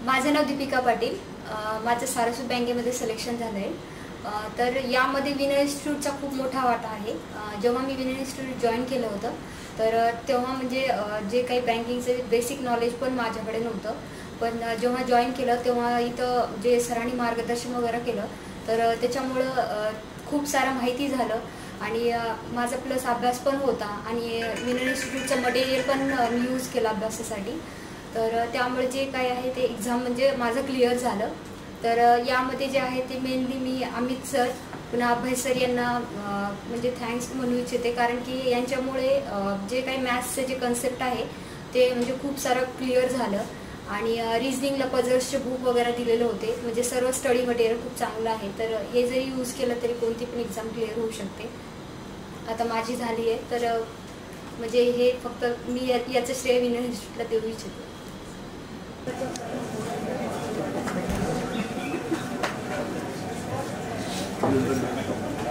माझं नाव दीपिका पाटील। माझं सारस्वत बँकेमध्ये सिलेक्शन झालं आहे। तर यामध्ये विनय इन्स्टिट्यूटचा खूप मोठा वाटा आहे। जेव्हा मी विनय इन्स्टिट्यूट जॉईन केलं होतं तर तेव्हा म्हणजे जे काही बँकिंगचे बेसिक नॉलेज पण माझ्याकडे नव्हतं, पण जेव्हा जॉईन केलं तेव्हा इथं जे सरांनी मार्गदर्शन वगैरे केलं तर त्याच्यामुळं खूप सारं माहिती झालं आणि माझा प्लस अभ्यास पण होता आणि विनय इन्स्टिट्यूटचं मटेरियल पण मी यूज केलं अभ्यासासाठी। तर त्यामुळे जे काय आहे ते एक्झाम म्हणजे माझं क्लिअर झालं। तर यामध्ये जे आहे ते मेनली मी अमित सर पुन्हा अभय सर यांना म्हणजे थँक्स म्हणू इच्छिते, कारण की यांच्यामुळे जे काही मॅथ्सचे जे कन्सेप्ट आहे ते म्हणजे खूप सारं क्लिअर झालं आणि रिजनिंगला पझल्सचे बुक वगैरे दिलेले होते, म्हणजे सर्व स्टडी मटेरियल खूप चांगलं आहे। तर हे जरी यूज केलं तरी कोणती पण एक्झाम क्लिअर होऊ शकते। आता माझी झाली आहे, तर म्हणजे हे फक्त मी याचं श्रेय विनय इन्स्टिट्यूटला देऊ इच्छिते। Thank you.